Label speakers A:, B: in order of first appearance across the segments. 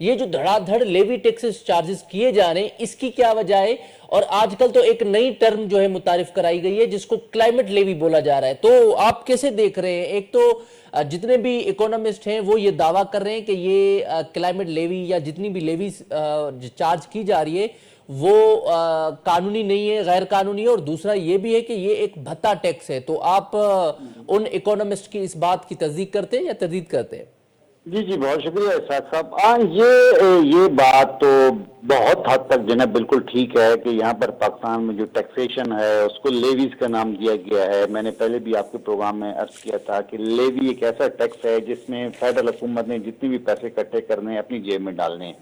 A: یہ جو دھڑا دھڑ لیوی ٹیکسز چارجز کیے جا رہے ہیں اس کی کیا وجہ ہے؟ اور آج کل تو ایک نئی ٹرم جو ہے متعارف کرائی گئی ہے جس کو کلائمیٹ لیوی بولا جا رہا ہے، تو آپ کیسے دیکھ رہے ہیں؟ ایک تو جتنے بھی اکونومسٹ ہیں وہ یہ دعویٰ کر رہے ہیں کہ یہ کلائمیٹ لیوی یا جتنی بھی لیویز چارج کی جا رہی ہے وہ قانونی نہیں ہے، غیر قانونی ہے، اور دوسرا یہ بھی ہے کہ یہ ایک بھتہ ٹیکس ہے۔ تو آپ ان اکونومسٹ کی اس بات کی تصدیق کرتے ہیں یا تردید کرتے ہیں؟
B: جی بہت شکریہ اسحاق صاحب۔ یہ بات تو بہت حد تک جو ہے بالکل ٹھیک ہے کہ یہاں پر پاکستان میں جو ٹیکسیشن ہے اس کو لیویز کا نام دیا گیا ہے۔ میں نے پہلے بھی آپ کے پروگرام میں عرض کیا تھا کہ لیوی ایک ایسا ٹیکس ہے جس میں فیڈرل حکومت نے جتنی بھی پیسے اکٹھے کرنے ہیں اپنی جیب میں ڈالنے ہیں،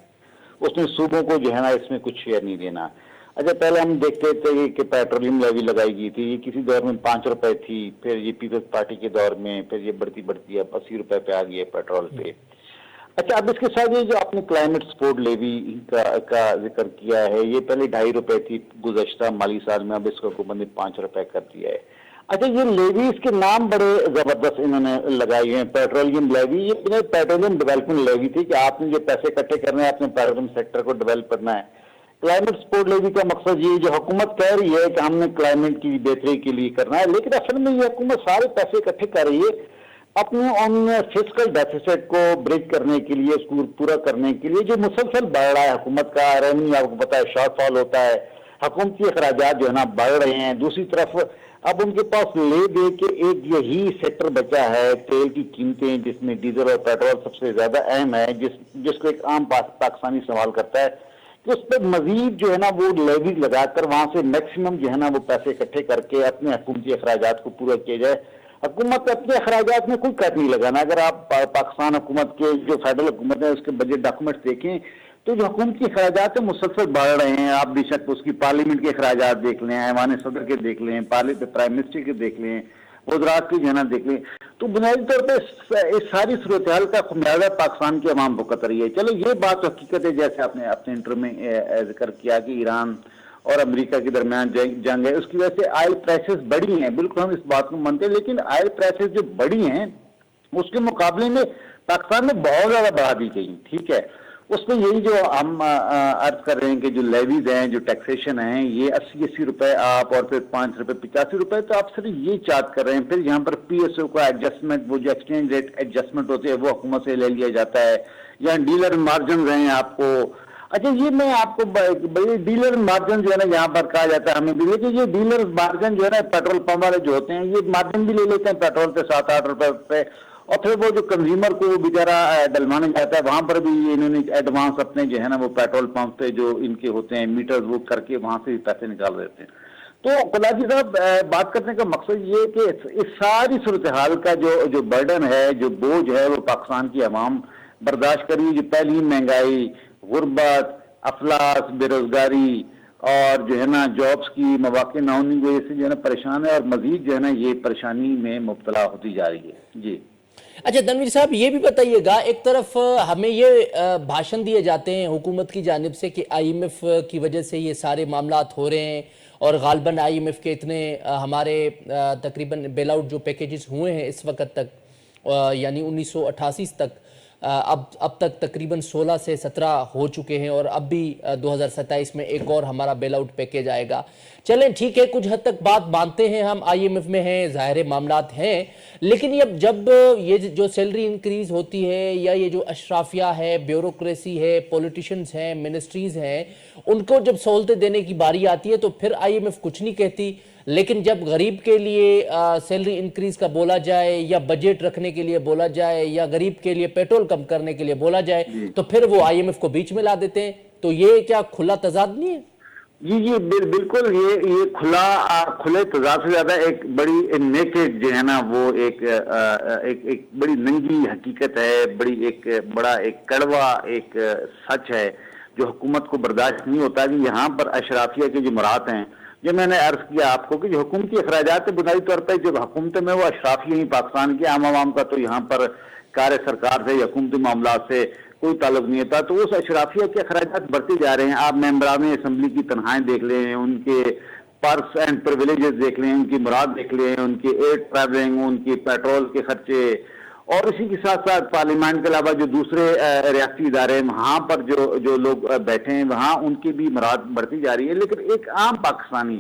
B: اس میں صوبوں کو جو ہے نا اس میں کچھ شیئر نہیں دینا۔ اچھا، پہلے ہم دیکھتے تھے کہ پیٹرولیم لیوی لگائی گئی تھی، یہ کسی دور میں 5 روپے تھی، پھر یہ پیپلز پارٹی کے دور میں پھر یہ بڑھتی اب 80 روپے پہ آ گئی ہے پیٹرول پہ۔ اچھا، اب اس کے ساتھ یہ جو آپ نے کلائمیٹ سپورٹ لیوی کا ذکر کیا ہے، یہ پہلے 2.5 روپے تھی گزشتہ مالی سال میں، اب اس کو حکومت نے 5 روپے کر دیا ہے۔ اچھا، یہ لیویز کے نام بڑے زبردست انہوں نے لگائی ہیں۔ پیٹرولیم لیوی، یہ پیٹرولیم ڈیولپمنٹ لیوی تھی کہ آپ نے جو پیسے اکٹھے کرنے ہیں اپنے پیٹرولیم سیکٹر کو ڈیولپ کرنا ہے۔ کلائمیٹ سپورٹ لیوی کا مقصد یہ جو حکومت کہہ رہی ہے کہ ہم نے کلائمیٹ کی بہتری کے لیے کرنا ہے، لیکن اصل میں یہ حکومت سارے پیسے اکٹھے کر رہی ہے اپنے ان فسکل ڈیفیسٹ کو بریک کرنے کے لیے، اس کو پورا کرنے کے لیے جو مسلسل بڑھ رہا ہے۔ حکومت کا ریونیو آپ کو پتا ہے شارٹ فال ہوتا ہے، حکومتی اخراجات جو ہے نا بڑھ رہے ہیں۔ دوسری طرف اب ان کے پاس لے دے کے ایک یہی سیکٹر بچا ہے تیل کی قیمتیں، جس میں ڈیزل اور پیٹرول سب سے زیادہ اہم ہے، جس کو ایک عام پاکستانی سوال کرتا ہے کہ اس پہ مزید جو ہے نا وہ لیویز لگا کر وہاں سے میکسیمم جو ہے نا وہ پیسے اکٹھے کر کے اپنے حکومتی اخراجات کو پورا کیا جائے۔ حکومت اپنے اخراجات میں کوئی کٹ نہیں لگانا۔ اگر آپ پاکستان حکومت کے جو فیڈرل حکومت ہے اس کے بجٹ ڈاکومنٹس دیکھیں تو جو حکومتی اخراجات ہیں مسلسل بڑھ رہے ہیں۔ آپ بے شک اس کی پارلیمنٹ کے اخراجات دیکھ لیں، ایوان صدر کے دیکھ لیں، پرائم منسٹر کے دیکھ لیں، وزرات کے جو ہے نا دیکھ لیں، تو بنیادی طور پہ اس ساری صورتحال کا خمیازہ پاکستان کی عوام بھگت رہی ہے۔ چلو یہ بات حقیقت ہے، جیسے آپ نے اپنے انٹرویو میں ذکر کیا کہ ایران اور امریکہ کے درمیان جنگ ہے، اس کی وجہ سے آئل پرائسز بڑھی ہیں، بالکل ہم اس بات کو مانتے ہیں، لیکن آئل پرائسز جو بڑھی ہیں اس کے مقابلے میں پاکستان میں بہت زیادہ بڑھا دی گئی، ٹھیک ہے۔ اس میں یہی جو ہم عرض کر رہے ہیں کہ جو لیویز ہیں، جو ٹیکسیشن ہیں، یہ 80 روپے آپ اور پھر 5 روپے 85 روپے، تو آپ صرف یہ چارج کر رہے ہیں۔ پھر یہاں پر پی ایس او کا ایڈجسٹمنٹ، وہ جو ایکسچینج ریٹ ایڈجسٹمنٹ ہوتے ہیں وہ حکومت سے لے لیا جاتا ہے، یا ڈیلر مارجنز ہیں آپ کو۔ اچھا، یہ میں آپ کو بڑی ڈیلر مارجن جو ہے نا یہاں پر کہا جاتا ہے ہمیں بھی، لیکن یہ ڈیلر مارجن جو ہے نا پیٹرول پمپ والے جو ہوتے ہیں یہ مارجن بھی لے لیتے ہیں پیٹرول پہ 7-8 روپے پہ، اور پھر وہ جو کنزیومر کو وہ بیچارہ ڈلوانے جاتا ہے وہاں پر بھی انہوں نے ایڈوانس اپنے جو ہے نا وہ پیٹرول پمپ پہ جو ان کے ہوتے ہیں میٹرز وہ کر کے وہاں سے بھی پیسے نکال دیتے ہیں۔ تو قلعہ صاحب، بات کرنے کا مقصد یہ کہ اس ساری صورتحال کا جو برڈن ہے، جو بوجھ ہے، وہ پاکستان کی عوام برداشت کری، جو پہلی مہنگائی، غربت، افلاس، بے روزگاری اور جو ہے نا جابس کی مواقع نہ ہونے کی وجہ سے جو ہے نا پریشان ہے، اور مزید جو ہے نا یہ پریشانی میں مبتلا ہوتی جا رہی ہے۔ جی
A: اچھا تنویر صاحب، یہ بھی بتائیے گا، ایک طرف ہمیں یہ بھاشن دیے جاتے ہیں حکومت کی جانب سے کہ آئی ایم ایف کی وجہ سے یہ سارے معاملات ہو رہے ہیں، اور غالباً آئی ایم ایف کے اتنے ہمارے تقریباً بیل آؤٹ جو پیکیجز ہوئے ہیں اس وقت تک، یعنی 1988 تک، اب تک تقریباً 16 سے 17 ہو چکے ہیں، اور اب بھی 2027 میں ایک اور ہمارا بیل آؤٹ پیکیج آئے گا۔ چلیں ٹھیک ہے، کچھ حد تک بات مانتے ہیں ہم، آئی ایم ایف میں ہیں، ظاہر معاملات ہیں، لیکن جب یہ جو سیلری انکریز ہوتی ہے، یا یہ جو اشرافیہ ہے، بیوروکریسی ہے، پولیٹیشنز ہیں، منسٹریز ہیں، ان کو جب سہولتیں دینے کی باری آتی ہے تو پھر آئی ایم ایف کچھ نہیں کہتی، لیکن جب غریب کے لیے سیلری انکریز کا بولا جائے، یا بجٹ رکھنے کے لیے بولا جائے، یا غریب کے لیے پیٹرول کم کرنے کے لیے بولا جائے، تو پھر وہ آئی ایم ایف کو بیچ میں لا دیتے ہیں۔ تو یہ کیا کھلا تضاد نہیں ہے؟
B: جی بالکل، یہ کھلے تضاد سے زیادہ ایک بڑی نیکڈ جو ہے نا وہ ایک بڑی ننگی حقیقت ہے، بڑا ایک کڑوا ایک سچ ہے جو حکومت کو برداشت نہیں ہوتا کہ یہاں پر اشرافیہ کے جو مراد ہیں، جو میں نے عرض کیا آپ کو کہ جو حکومتی اخراجات بنیادی طور پہ جو حکومت میں وہ اشرافیہ ہی، پاکستان کے عوام کا تو یہاں پر کار سرکار سے، حکومتی معاملات سے کوئی تعلق نہیں ہوتا، تو اس اشرافیہ کے اخراجات بڑھتے جا رہے ہیں۔ آپ ممبران اسمبلی کی تنخواہیں دیکھ لیں، ان کے پرس اینڈ پریویلیجز دیکھ لیں، ان کی مراد دیکھ لیں، ان کی ایئر ٹریولنگ، ان کی پیٹرول کے خرچے، اور اسی کے ساتھ ساتھ پارلیمنٹ کے علاوہ جو دوسرے ریاستی ادارے ہیں وہاں پر جو لوگ بیٹھے ہیں وہاں ان کی بھی مراد بڑھتی جا رہی ہے، لیکن ایک عام پاکستانی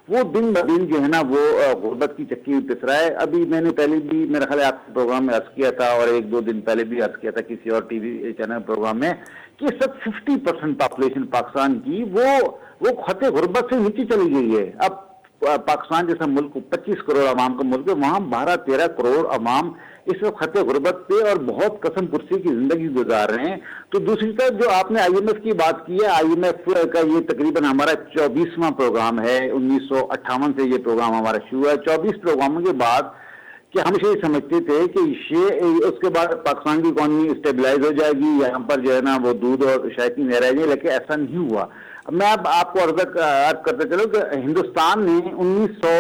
B: وہ دن بدن جو ہے نا وہ غربت کی چکی میں پس رہا ہے۔ ابھی میں نے پہلے بھی میرا خیال ہے آپ کے پروگرام میں عرض کیا تھا اور 1-2 دن پہلے بھی عرض کیا تھا کسی اور ٹی وی چینل پروگرام میں کہ سب 50% پاپولیشن پاکستان کی وہ خط غربت سے نیچے چلی گئی ہے۔ اب پاکستان جیسا ملک 25 کروڑ عوام کا ملک ہے، وہاں 12-13 کروڑ عوام اس وقت خط غربت پہ اور بہت قسم پرسی کی زندگی گزار رہے ہیں۔ تو دوسری طرف جو آپ نے آئی ایم ایف کی بات کی ہے، آئی ایم ایف کا یہ تقریباً ہمارا 24واں پروگرام ہے، 1958 سے یہ پروگرام ہمارا شروع ہے۔ 24 پروگراموں کے بعد کہ ہم یہ سمجھتے تھے کہ اس کے بعد پاکستان کی اکانومی اسٹیبلائز ہو جائے گی، یہاں پر جو ہے نا وہ دودھ اور شہد کی نہر رہ جائے، لیکن ایسا نہیں ہوا۔ میں اب آپ کو عرض کرتے چلوں کہ ہندوستان نے 1900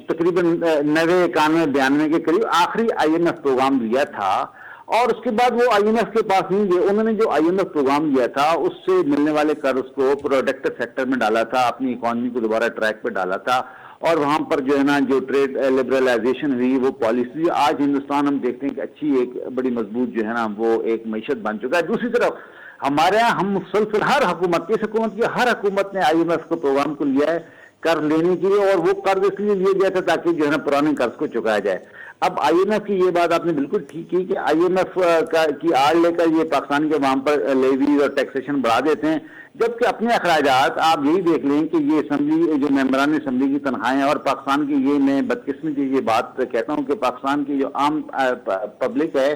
B: تقریباً 90 91 92 کے قریب آخری آئی ایم ایف پروگرام لیا تھا، اور اس کے بعد وہ آئی ایم ایف کے پاس نہیں گئے۔ انہوں نے جو آئی ایم ایف پروگرام لیا تھا اس سے ملنے والے قرض کو پروڈکٹیو سیکٹر میں ڈالا تھا، اپنی اکانومی کو دوبارہ ٹریک پہ ڈالا تھا، اور وہاں پر جو ہے نا جو ٹریڈ لبرلائزیشن ہوئی وہ پالیسی آج ہندوستان ہم دیکھتے ہیں کہ اچھی ایک بڑی مضبوط جو ہے نا وہ ایک معیشت بن چکا ہے۔ دوسری طرف ہمارے یہاں ہم مسلسل ہر حکومت ہر حکومت نے آئی ایم ایف کو پروگرام کو لیا ہے قرض لینے کے لیے، اور وہ قرض اس لیے لیا گیا تھا تاکہ جو ہے نا پرانے قرض کو چکایا جائے۔ اب آئی ایم ایف کی یہ بات آپ نے بالکل ٹھیک کی کہ آئی ایم ایف کی آڑ لے کر یہ پاکستان کے عوام پر لیویز اور ٹیکسیشن بڑھا دیتے ہیں، جبکہ اپنے اخراجات آپ یہی دیکھ لیں کہ یہ اسمبلی جو ممبران اسمبلی کی تنخواہیں اور پاکستان کی یہ میں بدقسمتی یہ بات کہتا ہوں کہ پاکستان کی جو عام پبلک ہے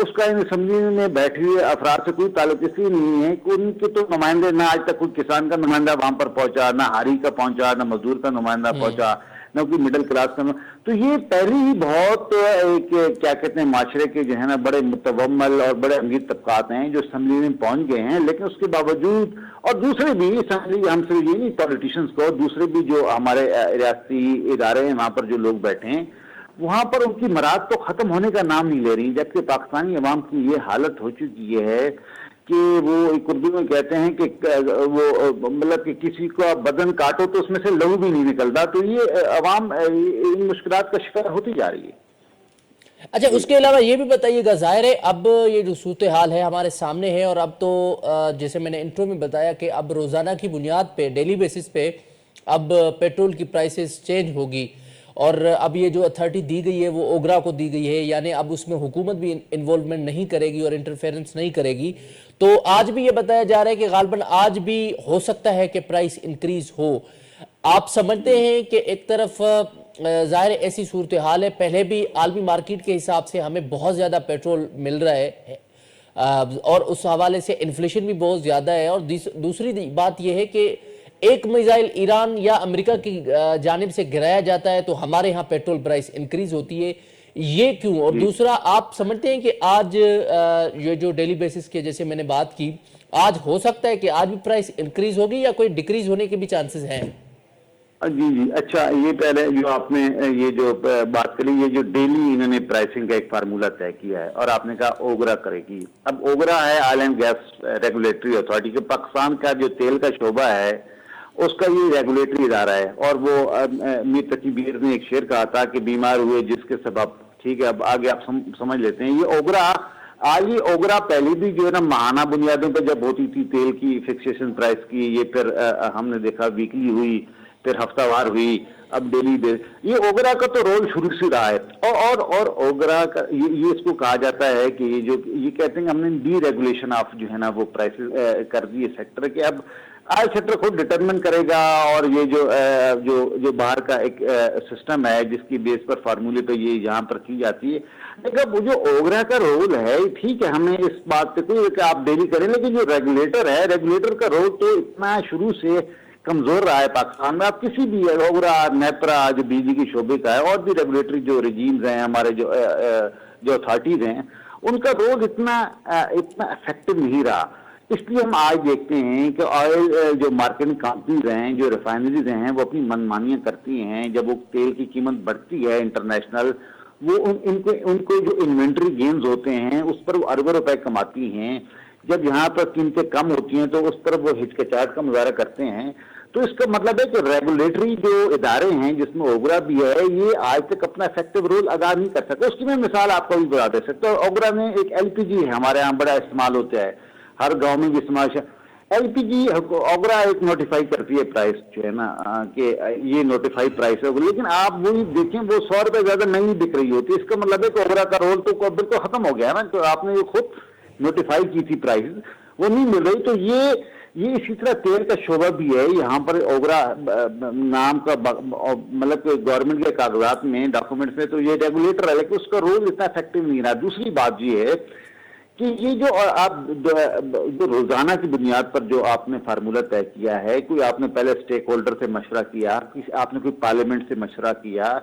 B: اس کا ان اسمبلی میں بیٹھے ہوئے افراد سے کوئی تعلق اس لیے نہیں ہے کہ ان کے تو نمائندے نہ آج تک کوئی کسان کا نمائندہ وہاں پر پہنچا، نہ ہاری کا پہنچا، نہ مزدور کا نمائندہ پہنچا، نہ کوئی مڈل کلاس کا تو یہ پہلی ہی بہت ایک کیا کہتے ہیں معاشرے کے جو ہے نا بڑے متومل اور بڑے امیر طبقات ہیں جو اسمبلی میں پہنچ گئے ہیں، لیکن اس کے باوجود اور دوسرے بھی اسمبلی ہم سے یہ نہیں پولیٹیشنز کو، دوسرے بھی جو ہمارے ریاستی ادارے ہیں وہاں پر جو لوگ بیٹھے ہیں وہاں پر ان کی مراد تو ختم ہونے کا نام نہیں لے رہی، جبکہ پاکستانی عوام کی یہ حالت ہو چکی ہے کہ وہ ایک اردو میں کہتے ہیں کہ وہ مطلب کہ کسی کو بدن کاٹو تو اس میں سے لہو بھی نہیں نکلتا، تو یہ عوام ان مشکلات کا شکار ہوتی جا رہی ہے۔
A: اچھا، اس کے علاوہ یہ بھی بتائیے گا، ظاہر ہے اب یہ جو صورتحال ہے ہمارے سامنے ہے، اور اب تو جیسے میں نے انٹرو میں بتایا کہ اب روزانہ کی بنیاد پہ ڈیلی بیسس پہ اب پیٹرول کی پرائسز چینج ہوگی، اور اب یہ جو اتھارٹی دی گئی ہے وہ اوگرا کو دی گئی ہے، یعنی اب اس میں حکومت بھی انوالومنٹ نہیں کرے گی اور انٹرفیرنس نہیں کرے گی۔ تو آج بھی یہ بتایا جا رہا ہے کہ غالباً آج بھی ہو سکتا ہے کہ پرائس انکریز ہو۔ آپ سمجھتے ہیں کہ ایک طرف ظاہر ایسی صورتحال ہے، پہلے بھی عالمی مارکیٹ کے حساب سے ہمیں بہت زیادہ پیٹرول مل رہا ہے اور اس حوالے سے انفلیشن بھی بہت زیادہ ہے، اور دوسری بات یہ ہے کہ ایک میزائل ایران یا امریکہ کی جانب سے گرایا جاتا ہے تو ہمارے ہاں پیٹرول پرائس انکریز ہوتی ہے، یہ کیوں؟ اور دوسرا، آپ سمجھتے ہیں کہ آج یہ جو ڈیلی بیسس کے جیسے میں نے بات کی، آج ہو سکتا ہے کہ آج بھی پرائس انکریز ہوگی یا کوئی ڈیکریز ہونے کے بھی چانسز ہیں؟
B: جی اچھا، یہ پہلے جو آپ نے یہ جو بات کری، یہ جو ڈیلی انہوں نے پرائسنگ کا ایک فارمولہ طے کیا ہے اور آپ نے کہا اوگرا کرے گی۔ اب اوگرا ہے oil and gas regulatory authority کے، پاکستان کا جو تیل کا شعبہ ہے اس کا یہ ریگولیٹری ادارہ ہے، اور وہ میر تقی بیر نے ایک شعر کہا تھا کہ بیمار ہوئے جس کے سبب، ٹھیک ہے اب آگے آپ سمجھ لیتے ہیں۔ یہ اوگرا پہلے بھی جو ہے نا ماہانہ بنیادوں پہ جب ہوتی تھی تیل کی فکسیشن پرائس کی، یہ پھر ہم نے دیکھا ویکلی ہوئی، پھر ہفتہ وار ہوئی، اب ڈیلی دے، یہ اوگرا کا تو رول شروع سے رہا ہے۔ اور اوگرا کا یہ اس کو کہا جاتا ہے کہ یہ کہتے ہیں کہ ہم نے ڈی ریگولیشن آف جو ہے نا وہ پرائسز کر دی ہے سیکٹر کے، اب آئل سیکٹر خود ڈٹرمن کرے گا، اور یہ جو باہر کا ایک سسٹم ہے جس کی بیس پر فارمولے پہ یہ یہاں پر کی جاتی ہے۔ لیکن وہ جو اوگرا کا رول ہے، ٹھیک ہے ہمیں اس بات پہ کوئی کہ آپ ڈیلی کریں، لیکن جو ریگولیٹر ہے، ریگولیٹر کا رول تو اتنا شروع سے کمزور رہا ہے پاکستان میں۔ آپ کسی بھی اوگرا، نیپرا جو بجلی کی شعبے کا ہے، اور بھی ریگولیٹری جو رجیمز ہیں ہمارے جو اتھارٹیز ہیں، ان کا رول اتنا افیکٹو نہیں رہا۔ اس لیے ہم آج دیکھتے ہیں کہ آئل جو مارکیٹنگ کمپنیز ہیں، جو ریفائنریز ہیں، وہ اپنی منمانیاں کرتی ہیں۔ جب وہ تیل کی قیمت بڑھتی ہے انٹرنیشنل، وہ ان کو جو انوینٹری گینز ہوتے ہیں اس پر وہ اربوں روپے کماتی ہیں۔ جب یہاں پر قیمتیں کم ہوتی ہیں تو اس پر وہ ہچکچاہٹ کا مظاہرہ کرتے ہیں۔ تو اس کا مطلب ہے کہ ریگولیٹری جو ادارے ہیں جس میں اوگرا بھی ہے یہ آج تک اپنا افیکٹو رول ادا نہیں کر سکتا. اس کی میں مثال آپ کو بھی بتا دے سکتا ہوں. اوگرا میں ایک ایل پی جی ہے ہمارے یہاں بڑا استعمال ہوتا ہے, ہر گاؤں میں بھی استعمال. ایل پی جی اوگرا ایک نوٹیفائی کرتی ہے پرائس جو ہے نا کہ یہ نوٹیفائی پرائس ہے, لیکن آپ وہی دیکھیں وہ 100 روپے زیادہ نہیں بک رہی ہوتی. اس کا مطلب ہے کہ اوگرا کا رول تو بالکل ختم ہو گیا نا, تو آپ نے خود نوٹیفائی کی تھی پرائس وہ نہیں مل رہی. تو یہ اسی طرح تیل کا شعبہ بھی ہے. یہاں پر اوگرا نام کا مطلب کہ گورنمنٹ کے کاغذات میں ڈاکومنٹس میں تو یہ ریگولیٹر ہے, لیکن اس کا رول اتنا افیکٹو نہیں رہا. دوسری بات یہ ہے کہ یہ جو آپ جو روزانہ کی بنیاد پر جو آپ نے فارمولہ طے کیا ہے, کوئی آپ نے پہلے اسٹیک ہولڈر سے مشورہ کیا, آپ نے کوئی پارلیمنٹ سے مشورہ کیا,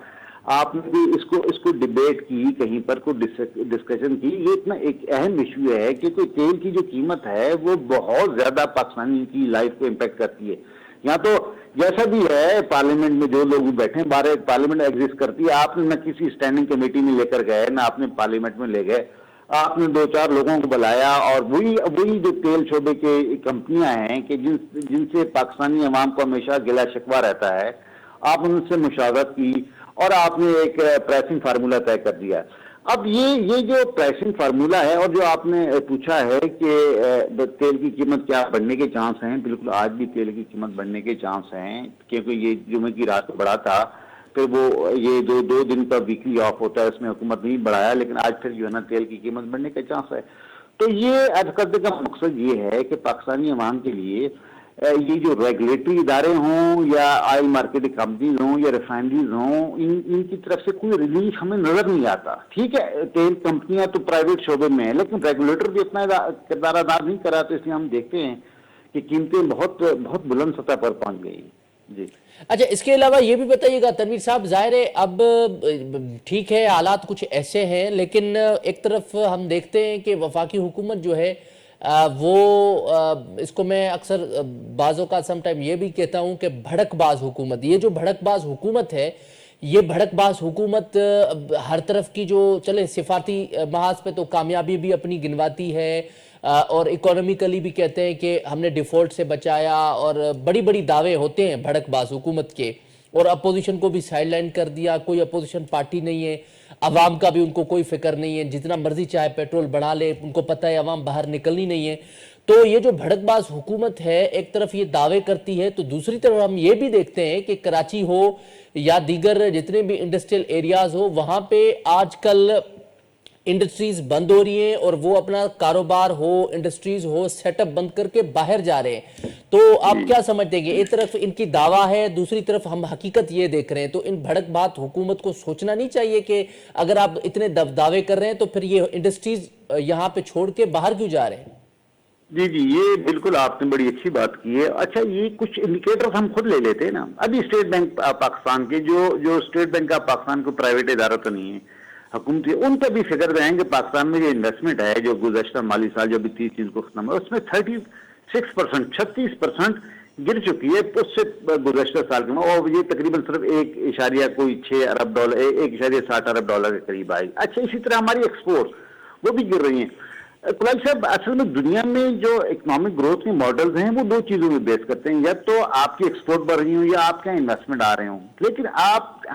B: آپ نے بھی اس کو ڈیبیٹ کی, کہیں پر کوئی ڈسکشن کی. یہ اتنا ایک اہم ایشو ہے کہ کوئی تیل کی جو قیمت ہے وہ بہت زیادہ پاکستانی کی لائف کو امپیکٹ کرتی ہے. یہاں تو جیسا بھی ہے پارلیمنٹ میں جو لوگ بیٹھے, بارہ پارلیمنٹ ایگزسٹ کرتی ہے, آپ نے نہ کسی اسٹینڈنگ کمیٹی میں لے کر گئے نہ آپ نے پارلیمنٹ میں لے گئے, آپ نے 2-4 لوگوں کو بلایا اور وہی جو تیل شعبے کے کمپنیاں ہیں کہ جن سے پاکستانی عوام کو ہمیشہ گلا شکوہ رہتا ہے, آپ ان سے مشاورت کی اور آپ نے ایک پرائسنگ فارمولہ طے کر دیا. اب یہ جو پرائسنگ فارمولہ ہے اور جو آپ نے پوچھا ہے کہ تیل کی قیمت کیا بڑھنے کے چانس ہیں, بالکل آج بھی تیل کی قیمت بڑھنے کے چانس ہیں, کیونکہ یہ جمعے کی رات کو بڑھا تھا, پھر وہ یہ دو دن کا ویکلی آف ہوتا ہے, اس میں حکومت نہیں بڑھایا, لیکن آج پھر جو ہے نا تیل کی قیمت بڑھنے کا چانس ہے. تو یہ عرض کرنے کا مقصد یہ ہے کہ پاکستانی عوام کے لیے یہ جو ریگولیٹری ادارے ہوں یا آئل مارکیٹنگ کمپنیز ہوں یا ریفائنریز ہوں, ان کی طرف سے کوئی ریلیف ہمیں نظر نہیں آتا. ٹھیک ہے تیل کمپنیاں تو پرائیویٹ شعبے میں ہیں, لیکن ریگولیٹر بھی اتنا کردار ادا نہیں کرا, تو اس لیے ہم دیکھتے ہیں کہ قیمتیں بہت بہت بلند سطح پر پہنچ گئی. جی
A: اچھا, اس کے علاوہ یہ بھی بتائیے گا تنویر صاحب, ظاہر ہے اب ٹھیک ہے حالات کچھ ایسے ہیں, لیکن ایک طرف ہم دیکھتے ہیں کہ وفاقی حکومت جو ہے وہ اس کو میں اکثر بعضوں کا سم ٹائم یہ بھی کہتا ہوں کہ بھڑک باز حکومت. یہ جو بھڑک باز حکومت ہے, یہ بھڑک باز حکومت ہر طرف کی جو چلے سفارتی محاذ پہ تو کامیابی بھی اپنی گنواتی ہے, اور اکانومیکلی بھی کہتے ہیں کہ ہم نے ڈیفالٹ سے بچایا, اور بڑی بڑی دعوے ہوتے ہیں بھڑک باز حکومت کے, اور اپوزیشن کو بھی سائیڈ لائن کر دیا, کوئی اپوزیشن پارٹی نہیں ہے, عوام کا بھی ان کو کوئی فکر نہیں ہے, جتنا مرضی چاہے پیٹرول بڑھا لے, ان کو پتہ ہے عوام باہر نکلنی نہیں ہے. تو یہ جو بھڑک باز حکومت ہے ایک طرف یہ دعوے کرتی ہے, تو دوسری طرف ہم یہ بھی دیکھتے ہیں کہ کراچی ہو یا دیگر جتنے بھی انڈسٹریل ایریاز ہو, وہاں پہ آج کل انڈسٹریز بند ہو رہی ہیں, اور وہ اپنا کاروبار ہو, انڈسٹریز ہو, سیٹ اپ بند کر کے باہر جا رہے ہیں. تو آپ کیا سمجھتے ہیں کہ ایک طرف ان کی دعویٰ ہے, دوسری طرف ہم حقیقت یہ دیکھ رہے ہیں, تو ان بھڑک بات حکومت کو سوچنا نہیں چاہیے کہ اگر آپ اتنے دعوے کر رہے ہیں تو پھر یہ انڈسٹریز یہاں پہ چھوڑ کے باہر کیوں جا رہے ہیں؟
B: جی یہ بالکل آپ نے بڑی اچھی بات کی ہے. اچھا, یہ کچھ انڈیکیٹر ہم خود لے لیتے ہیں نا. ابھی اسٹیٹ بینک پاکستان کے جو اسٹیٹ بینک آف پاکستان کو پرائیویٹ ادارہ تو نہیں ہے, حکومتی, ان پہ بھی فکر رہیں کہ پاکستان میں جو انویسٹمنٹ ہے جو گزشتہ مالی سال جو بھی 30 چیز کو ختم ہے, اس میں 36% گر چکی ہے اس سے گزشتہ سال کے میں, اور یہ تقریباً صرف 1.6 ارب ڈالر 1.60 ارب ڈالر کے قریب آئے. اچھا, اسی طرح ہماری ایکسپورٹ وہ بھی گر رہی ہیں. کلال صاحب, اصل میں دنیا میں جو اکنامک گروتھ کے ماڈلز ہیں وہ 2 چیزوں میں بیس کرتے ہیں, یا تو آپ کی ایکسپورٹ بڑھ رہی ہوں یا آپ کا انویسٹمنٹ آ رہے ہوں. لیکن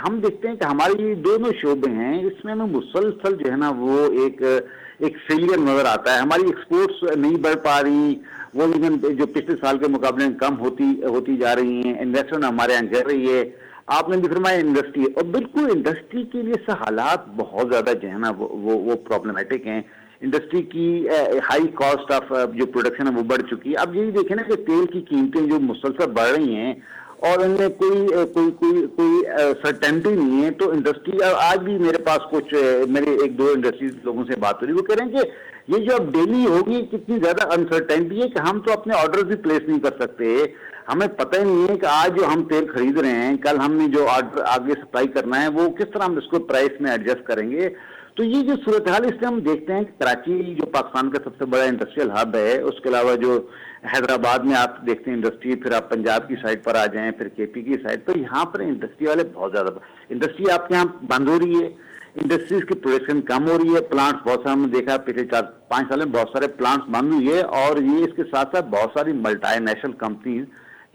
B: ہم دیکھتے ہیں کہ ہمارے یہ دونوں شعبے ہیں, اس میں ہمیں مسلسل جو ہے نا وہ ایک فیلئر نظر آتا ہے. ہماری ایکسپورٹس نہیں بڑھ پا رہی, وہ جو پچھلے سال کے مقابلے میں کم ہوتی جا رہی ہیں. انویسٹمنٹ ہمارے یہاں گر رہی ہے. آپ نے بھی فرمایا انڈسٹری, اور بالکل انڈسٹری کے لیے حالات بہت زیادہ جو ہے نا وہ پرابلمٹک ہیں. انڈسٹری کی ہائی کاسٹ آف جو پروڈکشن ہے وہ بڑھ چکی ہے. اب یہی دیکھیں نا کہ تیل کی قیمتیں جو مسلسل بڑھ رہی ہیں اور ان میں کوئی سرٹینٹی نہیں ہے, تو انڈسٹری آج بھی میرے پاس کچھ میرے 1-2 انڈسٹریز لوگوں سے بات ہو رہی, وہ کہہ رہے ہیں کہ یہ جو اب ڈیلی ہوگی کتنی زیادہ انسرٹینٹی ہے کہ ہم تو اپنے آرڈر بھی پلیس نہیں کر سکتے. ہمیں پتہ ہی نہیں ہے کہ آج جو ہم تیل خرید رہے ہیں, کل ہم نے جو آرڈر آگے سپلائی کرنا ہے وہ کس طرح ہم اس کو پرائس میں ایڈجسٹ کریں گے. تو یہ جو صورتحال, اس سے ہم دیکھتے ہیں کہ کراچی جو پاکستان کا سب سے بڑا انڈسٹریل ہب ہے, اس کے علاوہ جو حیدرآباد میں آپ دیکھتے ہیں انڈسٹری, پھر آپ پنجاب کی سائڈ پر آ جائیں, پھر کے پی کی سائڈ, تو یہاں پر انڈسٹری والے بہت زیادہ, انڈسٹری آپ کے یہاں بند ہو رہی ہے, انڈسٹریز کی پروڈکشن کم ہو رہی ہے, پلانٹس بہت سارے ہم نے دیکھا پچھلے 4-5 سال میں بہت سارے پلانٹس بند ہوئی ہے, اور یہ اس کے ساتھ ساتھ بہت ساری ملٹی نیشنل کمپنیز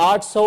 A: 800